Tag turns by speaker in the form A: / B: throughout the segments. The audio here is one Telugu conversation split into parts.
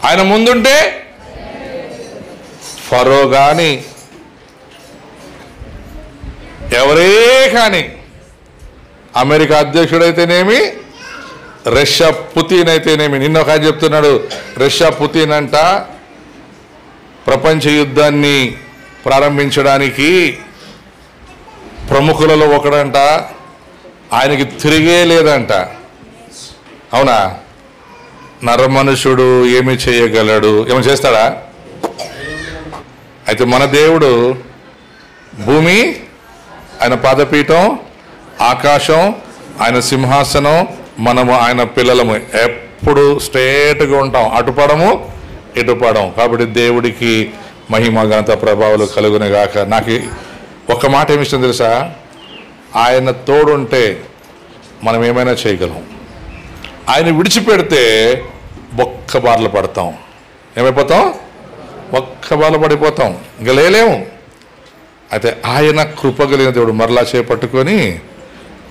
A: ఆయన ముందుంటే ఫరో కానీ ఎవరే కానీ, అమెరికా అధ్యక్షుడైతేనేమి, రష్యా పుతిన్ అయితేనేమి. నిన్న ఒక ఆయన చెప్తున్నాడు, రష్యా పుతిన్ అంట ప్రపంచ యుద్ధాన్ని ప్రారంభించడానికి ప్రముఖులలో ఒకడంట, ఆయనకి తిరిగే లేదంట. అవునా? నరమనుషుడు ఏమి చేయగలడు? ఏమి చేస్తాడా? అయితే మన దేవుడు భూమి ఆయన పాదపీఠం, ఆకాశం ఆయన సింహాసనం, మనము ఆయన పిల్లలము. ఎప్పుడు స్ట్రేట్గా ఉంటాం, అటుపడము ఇటుపడం. కాబట్టి దేవుడికి మహిమ ఘనత ప్రభావాలు కలుగునగాక. నాకు ఒక మాట ఏమి ఇష్టం తెలుసా? ఆయన తోడుంటే మనం ఏమైనా చేయగలం. ఆయన విడిచిపెడితే ఒక్క బార్లు పడతాం. ఏమైపోతాం? ఒక్క బార్లు పడిపోతాం, ఇంకా లేలేము. అయితే ఆయన కృపగలిగిన దేవుడు మరలా చేపట్టుకొని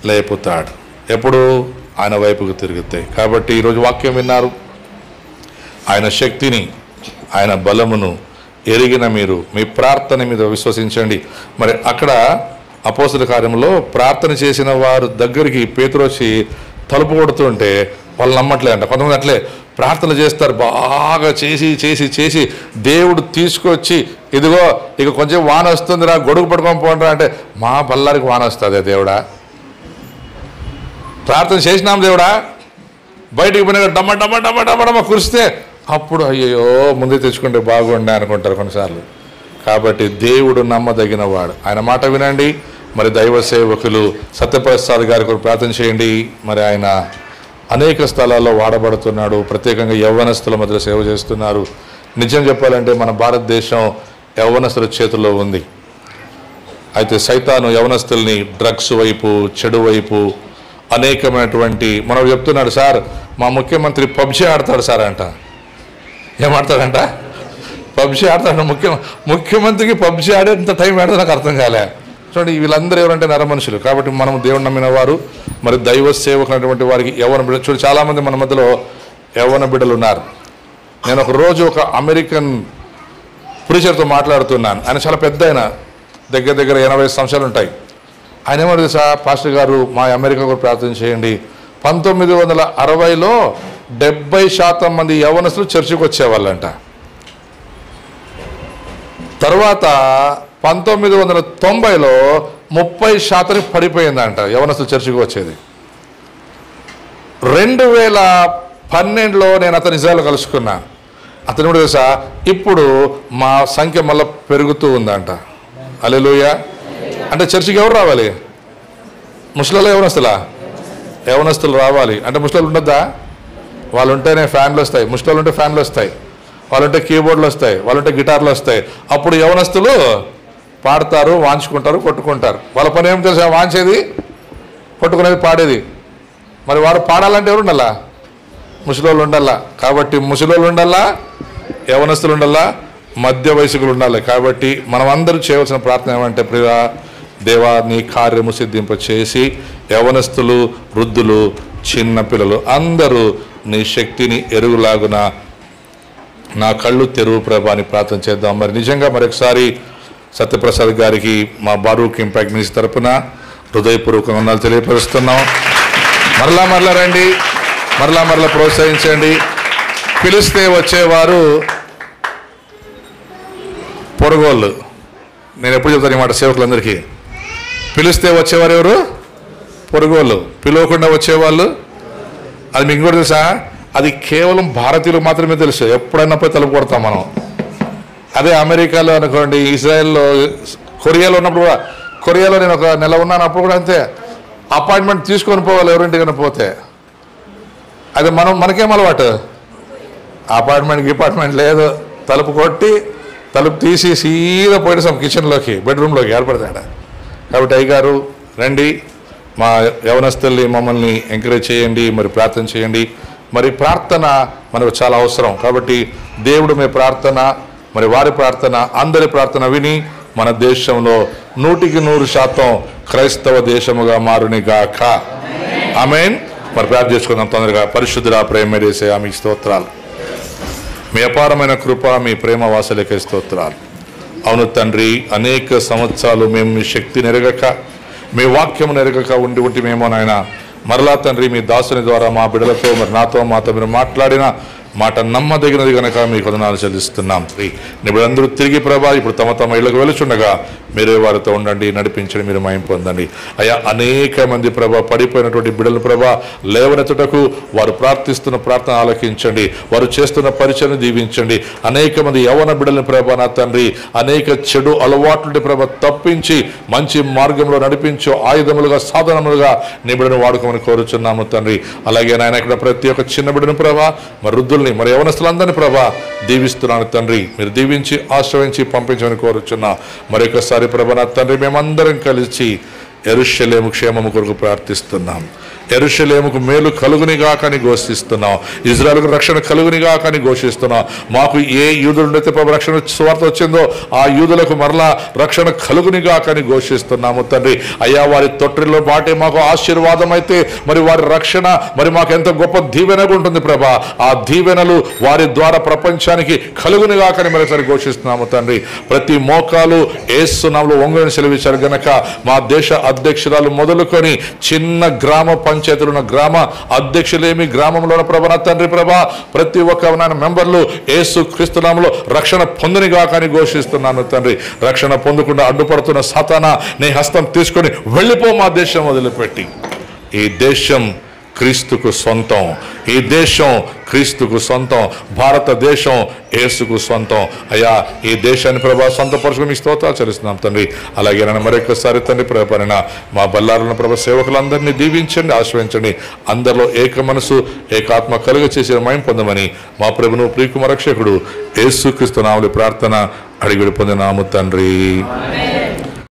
A: లేపుతాడు. ఎప్పుడు? ఆయన వైపుకు తిరుగుతాయి. కాబట్టి ఈరోజు వాక్యం విన్నారు. ఆయన శక్తిని, ఆయన బలమును ఎరిగిన మీరు మీ ప్రార్థన మీద విశ్వసించండి. మరి అక్కడ అపోస్తల కార్యంలో ప్రార్థన చేసిన వారు దగ్గరికి పేతురు వచ్చి తలుపు కొడుతుంటే వాళ్ళు నమ్మట్లే అంట. కొంతమంది అట్లే ప్రార్థన చేస్తారు, బాగా చేసి చేసి చేసి దేవుడు తీసుకొచ్చి ఇదిగో ఇక కొంచెం వాన వస్తుందిరా, గొడుగు పట్టుకొని పోండిరా అంటే మా బల్లారికి వాన వస్తుంది. దేవుడా ప్రార్థన చేసినాం, దేవుడా బయటికి పోయిన డమ్మ డమ్మ డమ్మ డమ్మ డమ్మ కురిస్తే అప్పుడు అయ్యో ముందే తెచ్చుకుంటే బాగుండే అనుకుంటారు కొన్నిసార్లు. కాబట్టి దేవుడు నమ్మదగిన వాడు. ఆయన మాట వినండి. మరి దైవ సేవకులు సత్యప్రసాద్ గారి కొరకు ప్రార్థన చేయండి. మరి ఆయన అనేక స్థలాల్లో వాడబడుతున్నాడు. ప్రత్యేకంగా యవ్వనస్తుల మధ్య సేవ చేస్తున్నారు. నిజం చెప్పాలంటే మన భారతదేశం యవ్వనస్తుల చేతుల్లో ఉంది. అయితే సైతాను యవ్వనస్తుల్ని డ్రగ్స్ వైపు, చెడు వైపు అనేకమైనటువంటి మనం చెప్తున్నాడు. సార్ మా ముఖ్యమంత్రి పబ్జీ ఆడతాడు సార్ అంట. ఏమాడతాడంట? పబ్జీ ఆడతాడు. ముఖ్యమంత్రికి పబ్జీ ఆడేంత టైం ఆడితే నాకు అర్థం కాలే. చూడండి, వీళ్ళందరూ ఎవరంటే నర మనుషులు. కాబట్టి మనం దేవుడు నమ్మిన వారు, మరి దైవ సేవకులైనటువంటి వారికి యవ్వన బిడ్డ. చూడండి, చాలామంది మన మధ్యలో యవ్వన బిడ్డలు ఉన్నారు. నేను ఒక రోజు ఒక అమెరికన్ ప్రీచర్తో మాట్లాడుతున్నాను. ఆయన చాలా పెద్ద, ఆయన దగ్గర దగ్గర 80 సంవత్సరాలు ఉంటాయి. ఆయన ఏమో తెలుసా, పాస్టర్ గారు మా అమెరికా కూడా ప్రార్థన చేయండి. 1960లో 70% మంది యవ్వనస్తులు చర్చికి వచ్చేవాళ్ళంట. తర్వాత 1990లో 30% పడిపోయిందంట యవ్వనస్తులు చర్చికి వచ్చేది. 2012లో నేను అతని నిజాలు కలుసుకున్నా. అతను కూడా తెలుసా, ఇప్పుడు మా సంఖ్య మళ్ళీ పెరుగుతూ ఉందంట. హల్లెలూయా. అంటే చర్చికి ఎవరు రావాలి? ముస్లింలు యవ్వనస్తులా? యవ్వనస్తులు రావాలి. అంటే ముస్లింలు ఉండద్దా? వాళ్ళు ఉంటేనే ఫ్యాన్లు వస్తాయి. ముస్లింలు ఉంటే ఫ్యాన్లు వస్తాయి, వాళ్ళు ఉంటే కీబోర్డులు వస్తాయి, వాళ్ళు ఉంటే గిటార్లు వస్తాయి. అప్పుడు యవ్వనస్తులు పాడతారు, వాంచుకుంటారు, కొట్టుకుంటారు. వాళ్ళ పని ఏం తెలుసా? వాంచేది, కొట్టుకునేది, పాడేది. మరి వారు పాడాలంటే ఎవరు ఉండాలా? ముసలోళ్ళు ఉండాలా. కాబట్టి ముసలోళ్ళు ఉండాలా, యవ్వనస్తులు ఉండాలా, మధ్య వయసుకులు ఉండాలి. కాబట్టి మనం అందరూ చేయవలసిన ప్రార్థన ఏమంటే, ప్రియ దేవా నీ కార్యము సిద్ధింప చేసి యవ్వనస్తులు, వృద్ధులు, చిన్న పిల్లలు అందరూ నీ శక్తిని ఎరుగులాగున నా కళ్ళు తెరువు ప్రభా అని ప్రార్థన చేద్దాం. మరి నిజంగా మరొకసారి సత్యప్రసాద్ గారికి మా బారూక్ ఇంపాక్ట్ మినిస్ట్రీ తరపున హృదయపూర్వక వందనాలు తెలియపరుస్తున్నాం. మరలా రండి, మరలా ప్రోత్సహించండి. పిలిస్తే వచ్చేవారు పొరగోళ్ళు. నేను ఎప్పుడు చెప్తాను ఈ మాట సేవకులందరికీ. పిలిస్తే వచ్చేవారు ఎవరు? పొరగోళ్ళు. పిలవకుండా వచ్చేవాళ్ళు, అది మీకు కూడా తెలుసా, అది కేవలం భారతీయులకు మాత్రమే తెలుసు. ఎప్పుడైనా పోయి తలుపు కొడతాం మనం. అదే అమెరికాలో అనుకోండి, ఇజ్రాయెల్లో, కొరియాలో ఉన్నప్పుడు కూడా, కొరియాలో నేను ఒక నెల ఉన్నాను, అప్పుడు కూడా అంతే. అపాయింట్మెంట్ తీసుకొని పోవాలి ఎవరింటికైనా పోతే. అదే మనకేం అలవాటు, అపాయింట్మెంట్ లేదు, తలుపు కొట్టి తలుపు తీసి సీదా పోయిస్తాం కిచెన్లోకి, బెడ్రూమ్లోకి ఏర్పడతాడ. కాబట్టి అయ్యగారు రండి, మా యవనస్తుల్ని మమ్మల్ని ఎంకరేజ్ చేయండి, మరి ప్రార్థన చేయండి. మరి ప్రార్థన మనకు చాలా అవసరం. కాబట్టి దేవుడు మీ ప్రార్థన, మరి వారి ప్రార్థన, అందరి ప్రార్థన విని మన దేశంలో 100% క్రైస్తవ దేశముగా మారుని గాక. ఆమేన్. మరి ప్రార్థన చేసుకుందాం తొందరగా. పరిశుద్ధుడా, ప్రేమ చేసే ఆమె స్తోత్రాలు. మీ అపారమైన కృప, మీ ప్రేమ వాసలకే స్తోత్రాలు. అవును తండ్రి, అనేక సంవత్సరాలు మేము మీ శక్తి నెరగక, మీ వాక్యం నెరగక ఉండి మేము నాయన మరలా తండ్రి మీ దాసుని ద్వారా మా బిడ్డలతో మరి నాతో మాతో మీరు మాట్లాడిన మాట నమ్మదగినది కనుక మీకు వందనాలు చెల్లిస్తున్నాం. నిపుణులందరూ తిరిగి ప్రభా ఇప్పుడు తమ ఇళ్లకు వెలుచుండగా మీరే వారితో ఉండండి, నడిపించండి, మీరు మహిమ పొందండి. అయా అనేక మంది ప్రభా పడిపోయినటువంటి బిడ్డలు ప్రభా లేవనెత్తుటకు వారు ప్రార్థిస్తున్న ప్రార్థన ఆలకించండి, వారు చేస్తున్న పరిచయను దీవించండి. అనేక మంది యవ్వన బిడ్డలను ప్రభా నా తండ్రి అనేక చెడు అలవాట్ల ప్రభా తప్పించి మంచి మార్గంలో నడిపించు ఆయుధములుగా సాధనములుగా నీ బిడ్డను వాడుకోమని కోరుచున్నాము తండ్రి. అలాగే నాయన ఇక్కడ ప్రతి ఒక్క చిన్న బిడ్డను ప్రభా మరి వృద్ధుల్ని మరి యవనస్తులందరినీ ప్రభా దీవిస్తున్నాను తండ్రి. మీరు దీవించి ఆశ్రయించి పంపించమని కోరుచున్నా. మరొకసారి ప్రభా నా తండ్రి మేమందరం కలిసి యెరూషలేము క్షేమము కొరకు ప్రార్థిస్తున్నాం. యెరూషలేముకు మేలు కలుగునిగా కానీ ఘోషిస్తున్నాం. ఇజ్రాయెలుకు రక్షణ కలుగునిగా కానీ ఘోషిస్తున్నాం. మాకు ఏ యూదులైతే ప్రభు రక్షణ స్వార్థ వచ్చిందో ఆ యూదులకు మరలా రక్షణ కలుగునిగా కానీ ఘోషిస్తున్నాము తండ్రి. అయ్యా వారి తొట్టిలో బాటే మాకు ఆశీర్వాదం అయితే మరి వారి రక్షణ మరి మాకు ఎంత గొప్ప దీవెనగా ఉంటుంది ప్రభా. ఆ దీవెనలు వారి ద్వారా ప్రపంచానికి కలుగునిగా కానీ మరోసారి ఘోషిస్తున్నాము తండ్రి. ప్రతి మోకాలు యేసు నామములో వంగుని సెలవిచ్చారు గనక మా దేశ అధ్యక్షురాలు మొదలుకొని చిన్న గ్రామ పంచాయతీలు ఉన్న గ్రామ అధ్యక్షులేమి గ్రామంలో ప్రభా తండ్రి ప్రభా ప్రతి ఒక్క మెంబర్లు యేసు క్రీస్తు నామములో రక్షణ పొందునిగా కానీ ఘోషిస్తున్నాను తండ్రి. రక్షణ పొందకుండా అడ్డుపడుతున్న సాతానా నీ హస్తం తీసుకొని వెళ్ళిపో మా దేశం వదిలిపెట్టి. ఈ దేశం క్రీస్తుకు సొంతం, ఈ దేశం క్రీస్తుకు సొంతం, భారతదేశం యేసుకు సొంతం. అయ్యా ఈ దేశాన్ని ప్రభా సొంత పరుచుకుని మీకు స్తోత్రాలు చెల్లిస్తున్నాం తండ్రి. అలాగే నన్ను మరొకసారి తండ్రి ప్రభాన మా బల్లారున్న ప్రభా సేవకులందరినీ దీవించండి, ఆశ్రయించండి. అందరిలో ఏక మనసు ఏకాత్మ కలుగ చేసి మహిమ పొందమని మా ప్రభును ప్రియకుమార రక్షకుడు యేసుక్రీస్తు నామములో ప్రార్థన అడిగి పొందినాము తండ్రి.